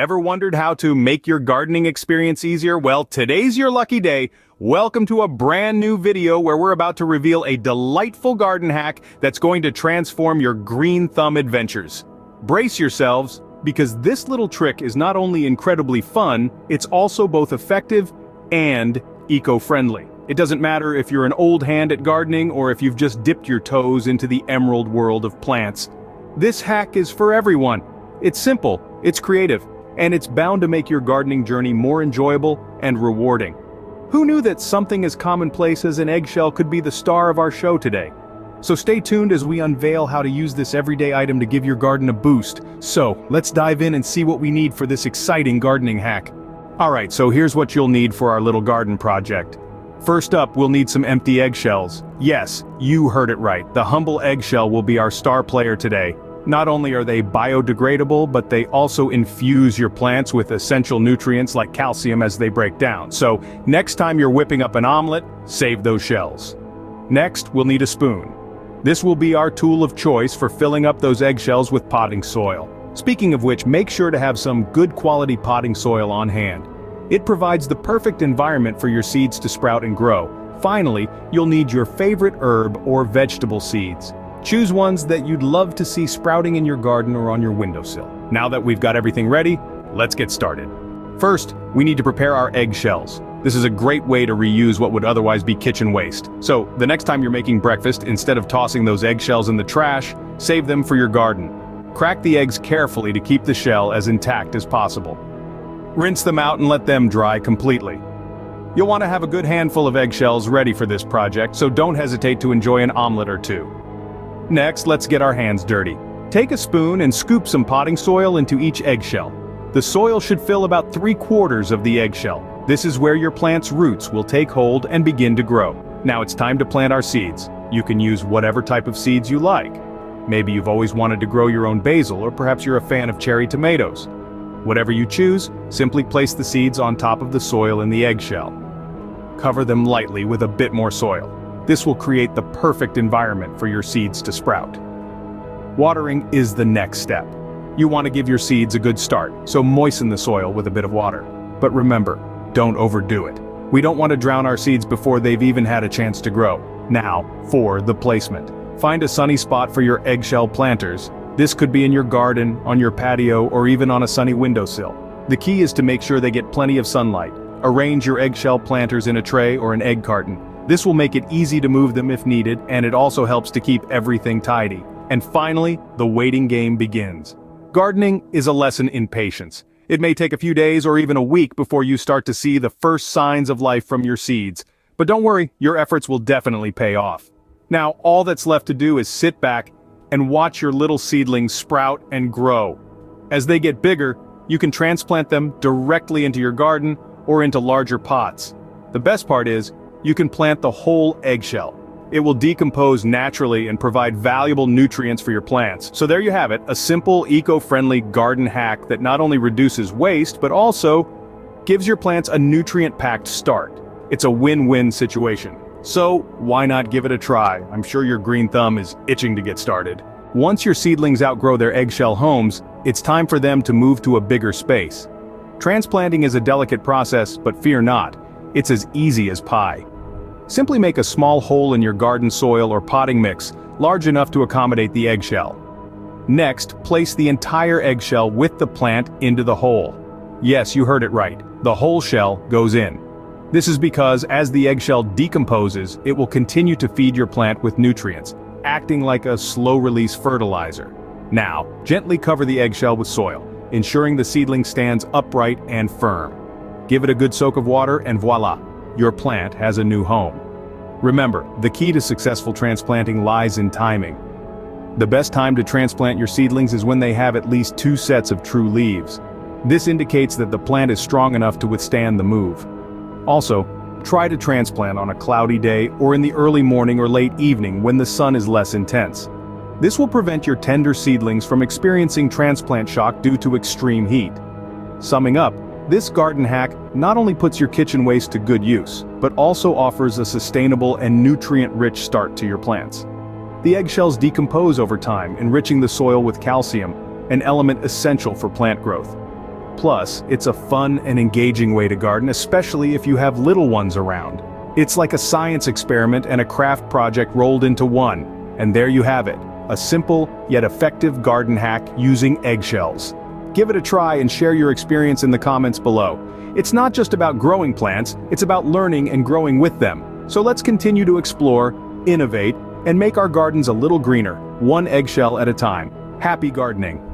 Ever wondered how to make your gardening experience easier? Well, today's your lucky day. Welcome to a brand new video where we're about to reveal a delightful garden hack that's going to transform your green thumb adventures. Brace yourselves, because this little trick is not only incredibly fun, it's also both effective and eco-friendly. It doesn't matter if you're an old hand at gardening or if you've just dipped your toes into the emerald world of plants. This hack is for everyone. It's simple, it's creative, and it's bound to make your gardening journey more enjoyable and rewarding. Who knew that something as commonplace as an eggshell could be the star of our show today? So stay tuned as we unveil how to use this everyday item to give your garden a boost. So, let's dive in and see what we need for this exciting gardening hack. Alright, so here's what you'll need for our little garden project. First up, we'll need some empty eggshells. Yes, you heard it right, the humble eggshell will be our star player today. Not only are they biodegradable, but they also infuse your plants with essential nutrients like calcium as they break down. So, next time you're whipping up an omelet, save those shells. Next, we'll need a spoon. This will be our tool of choice for filling up those eggshells with potting soil. Speaking of which, make sure to have some good quality potting soil on hand. It provides the perfect environment for your seeds to sprout and grow. Finally, you'll need your favorite herb or vegetable seeds. Choose ones that you'd love to see sprouting in your garden or on your windowsill. Now that we've got everything ready, let's get started. First, we need to prepare our eggshells. This is a great way to reuse what would otherwise be kitchen waste. So, the next time you're making breakfast, instead of tossing those eggshells in the trash, save them for your garden. Crack the eggs carefully to keep the shell as intact as possible. Rinse them out and let them dry completely. You'll want to have a good handful of eggshells ready for this project, so don't hesitate to enjoy an omelet or two. Next, let's get our hands dirty. Take a spoon and scoop some potting soil into each eggshell. The soil should fill about 3/4 of the eggshell. This is where your plant's roots will take hold and begin to grow. Now it's time to plant our seeds. You can use whatever type of seeds you like. Maybe you've always wanted to grow your own basil, or perhaps you're a fan of cherry tomatoes. Whatever you choose, simply place the seeds on top of the soil in the eggshell. Cover them lightly with a bit more soil. This will create the perfect environment for your seeds to sprout. Watering is the next step. You want to give your seeds a good start, so moisten the soil with a bit of water. But remember, don't overdo it. We don't want to drown our seeds before they've even had a chance to grow. Now, for the placement. Find a sunny spot for your eggshell planters. This could be in your garden, on your patio, or even on a sunny windowsill. The key is to make sure they get plenty of sunlight. Arrange your eggshell planters in a tray or an egg carton. This will make it easy to move them if needed, and it also helps to keep everything tidy. And finally, the waiting game begins. Gardening is a lesson in patience. It may take a few days or even a week before you start to see the first signs of life from your seeds. But don't worry, your efforts will definitely pay off. Now, all that's left to do is sit back and watch your little seedlings sprout and grow. As they get bigger, you can transplant them directly into your garden or into larger pots. The best part is, you can plant the whole eggshell. It will decompose naturally and provide valuable nutrients for your plants. So there you have it, a simple, eco-friendly garden hack that not only reduces waste, but also gives your plants a nutrient-packed start. It's a win-win situation. So, why not give it a try? I'm sure your green thumb is itching to get started. Once your seedlings outgrow their eggshell homes, it's time for them to move to a bigger space. Transplanting is a delicate process, but fear not. It's as easy as pie. Simply make a small hole in your garden soil or potting mix, large enough to accommodate the eggshell. Next, place the entire eggshell with the plant into the hole. Yes, you heard it right. The whole shell goes in. This is because as the eggshell decomposes, it will continue to feed your plant with nutrients, acting like a slow-release fertilizer. Now, gently cover the eggshell with soil, ensuring the seedling stands upright and firm. Give it a good soak of water and voila, your plant has a new home. Remember, the key to successful transplanting lies in timing. The best time to transplant your seedlings is when they have at least 2 sets of true leaves. This indicates that the plant is strong enough to withstand the move. Also, try to transplant on a cloudy day or in the early morning or late evening when the sun is less intense. This will prevent your tender seedlings from experiencing transplant shock due to extreme heat. Summing up, this garden hack not only puts your kitchen waste to good use, but also offers a sustainable and nutrient-rich start to your plants. The eggshells decompose over time, enriching the soil with calcium, an element essential for plant growth. Plus, it's a fun and engaging way to garden, especially if you have little ones around. It's like a science experiment and a craft project rolled into one. And there you have it, a simple yet effective garden hack using eggshells. Give it a try and share your experience in the comments below. It's not just about growing plants, it's about learning and growing with them. So let's continue to explore, innovate, and make our gardens a little greener, one eggshell at a time. Happy gardening!